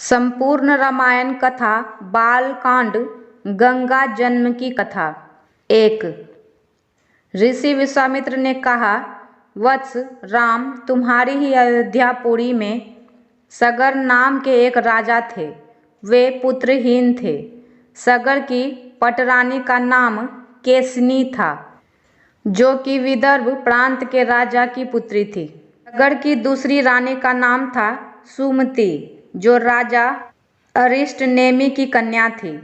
संपूर्ण रामायण कथा बालकांड गंगा जन्म की कथा। 1। ऋषि विश्वामित्र ने कहा, वत्स राम, तुम्हारी ही अयोध्यापुरी में सगर नाम के एक राजा थे। वे पुत्रहीन थे। सगर की पटरानी का नाम केसनी था, जो कि विदर्भ प्रांत के राजा की पुत्री थी। सगर की दूसरी रानी का नाम था सुमति, जो राजा अरिष्टनेमि की कन्या थी।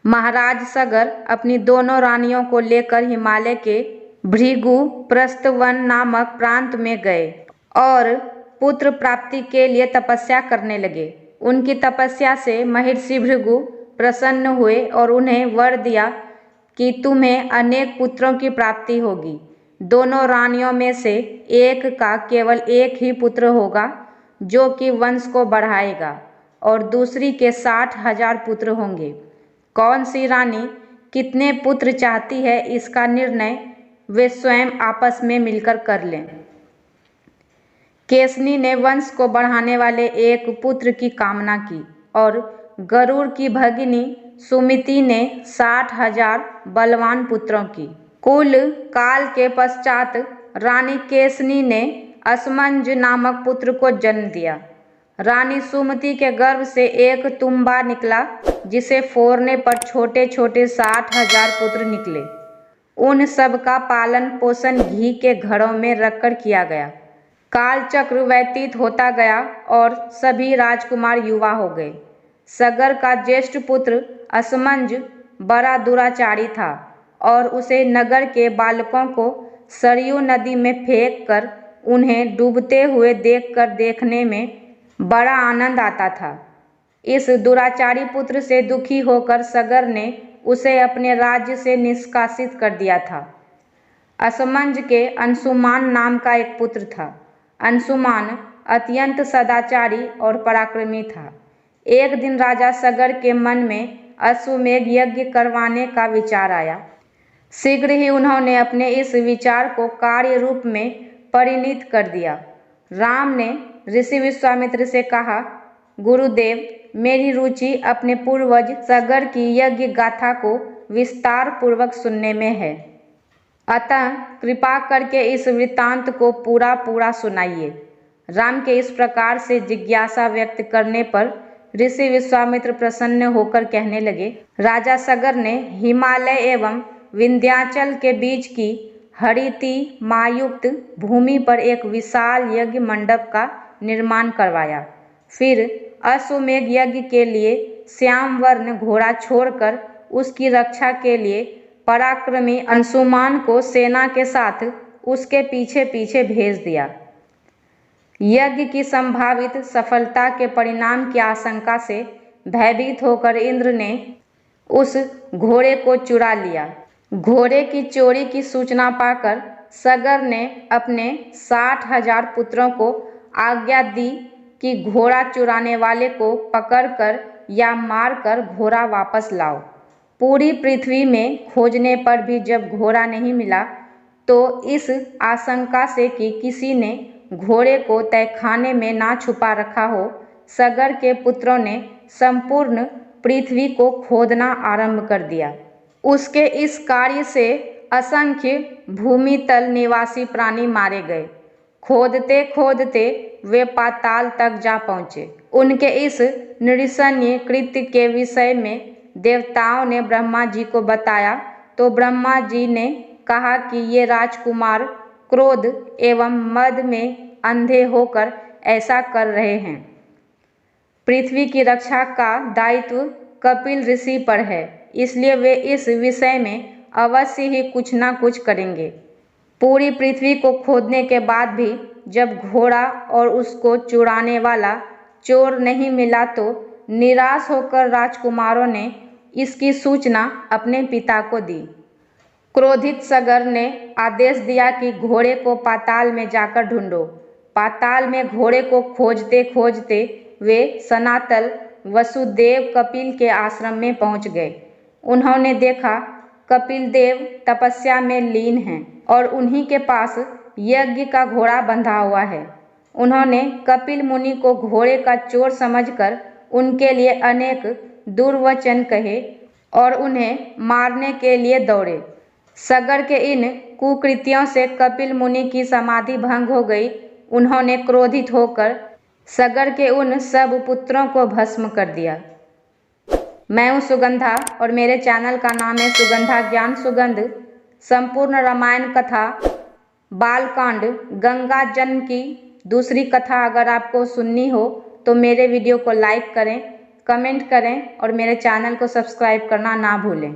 महाराज सगर अपनी दोनों रानियों को लेकर हिमालय के भृगु प्रस्थवन नामक प्रांत में गए और पुत्र प्राप्ति के लिए तपस्या करने लगे। उनकी तपस्या से महर्षि भृगु प्रसन्न हुए और उन्हें वर दिया कि तुम्हें अनेक पुत्रों की प्राप्ति होगी। दोनों रानियों में से एक का केवल एक ही पुत्र होगा, जो कि वंश को बढ़ाएगा, और दूसरी के 60,000 पुत्र होंगे। कौन सी रानी कितने पुत्र चाहती है, इसका निर्णय वे स्वयं आपस में मिलकर कर लें। केसनी ने वंश को बढ़ाने वाले एक पुत्र की कामना की और गरुड़ की भगिनी सुमिति ने 60,000 बलवान पुत्रों की। कुल काल के पश्चात रानी केसनी ने असमंज नामक पुत्र को जन्म दिया। रानी सुमति के गर्भ से एक तुम्बा निकला, जिसे फोड़ने पर छोटे छोटे 60,000 पुत्र निकले। उन सब का पालन पोषण घी के घड़ों में रखकर किया गया। काल चक्र व्यतीत होता गया और सभी राजकुमार युवा हो गए। सगर का ज्येष्ठ पुत्र असमंज बड़ा दुराचारी था और उसे नगर के बालकों को सरयू नदी में फेंक कर उन्हें डूबते हुए देखने में बड़ा आनंद आता था। इस दुराचारी पुत्र से दुखी होकर सगर ने उसे अपने राज्य से निष्कासित कर दिया था। असमंज के अंशुमान नाम का एक पुत्र था। अंशुमान अत्यंत सदाचारी और पराक्रमी था। एक दिन राजा सगर के मन में अश्वमेध यज्ञ करवाने का विचार आया। शीघ्र ही उन्होंने अपने इस विचार को कार्य रूप में परिणित कर दिया। राम ने ऋषि विश्वामित्र से कहा, गुरुदेव, मेरी रुचि अपने पूर्वज सगर की यज्ञ गाथा को विस्तार पूर्वक सुनने में है। अतः कृपा करके इस वृत्तांत को पूरा सुनाइए। राम के इस प्रकार से जिज्ञासा व्यक्त करने पर ऋषि विश्वामित्र प्रसन्न होकर कहने लगे, राजा सगर ने हिमालय एवं विंध्याचल के बीच की हरिति मायुक्त भूमि पर एक विशाल यज्ञ मंडप का निर्माण करवाया। फिर अश्वमेध यज्ञ के लिए श्याम वर्ण घोड़ा छोड़कर उसकी रक्षा के लिए पराक्रमी अंशुमान को सेना के साथ उसके पीछे पीछे भेज दिया। यज्ञ की संभावित सफलता के परिणाम की आशंका से भयभीत होकर इंद्र ने उस घोड़े को चुरा लिया। घोड़े की चोरी की सूचना पाकर सगर ने अपने 60,000 पुत्रों को आज्ञा दी कि घोड़ा चुराने वाले को पकड़कर या मारकर घोड़ा वापस लाओ। पूरी पृथ्वी में खोजने पर भी जब घोड़ा नहीं मिला, तो इस आशंका से कि किसी ने घोड़े को तहखाने में ना छुपा रखा हो, सगर के पुत्रों ने संपूर्ण पृथ्वी को खोदना आरंभ कर दिया। उसके इस कार्य से असंख्य भूमितल निवासी प्राणी मारे गए। खोदते खोदते वे पाताल तक जा पहुँचे। उनके इस नृशंस कृत्य के विषय में देवताओं ने ब्रह्मा जी को बताया, तो ब्रह्मा जी ने कहा कि ये राजकुमार क्रोध एवं मद में अंधे होकर ऐसा कर रहे हैं। पृथ्वी की रक्षा का दायित्व कपिल ऋषि पर है, इसलिए वे इस विषय में अवश्य ही कुछ ना कुछ करेंगे। पूरी पृथ्वी को खोदने के बाद भी जब घोड़ा और उसको चुराने वाला चोर नहीं मिला, तो निराश होकर राजकुमारों ने इसकी सूचना अपने पिता को दी। क्रोधित सगर ने आदेश दिया कि घोड़े को पाताल में जाकर ढूंढो। पाताल में घोड़े को खोजते खोजते वे सनातल वसुदेव कपिल के आश्रम में पहुंच गए। उन्होंने देखा कपिल देव तपस्या में लीन हैं और उन्हीं के पास यज्ञ का घोड़ा बंधा हुआ है। उन्होंने कपिल मुनि को घोड़े का चोर समझकर उनके लिए अनेक दुर्वचन कहे और उन्हें मारने के लिए दौड़े। सगर के इन कुकृत्यों से कपिल मुनि की समाधि भंग हो गई। उन्होंने क्रोधित होकर सगर के उन सब पुत्रों को भस्म कर दिया। मैं हूँ सुगंधा और मेरे चैनल का नाम है सुगंधा ज्ञान सुगंध। संपूर्ण रामायण कथा बालकांड गंगा जन्म की दूसरी कथा अगर आपको सुननी हो तो मेरे वीडियो को लाइक करें, कमेंट करें और मेरे चैनल को सब्सक्राइब करना ना भूलें।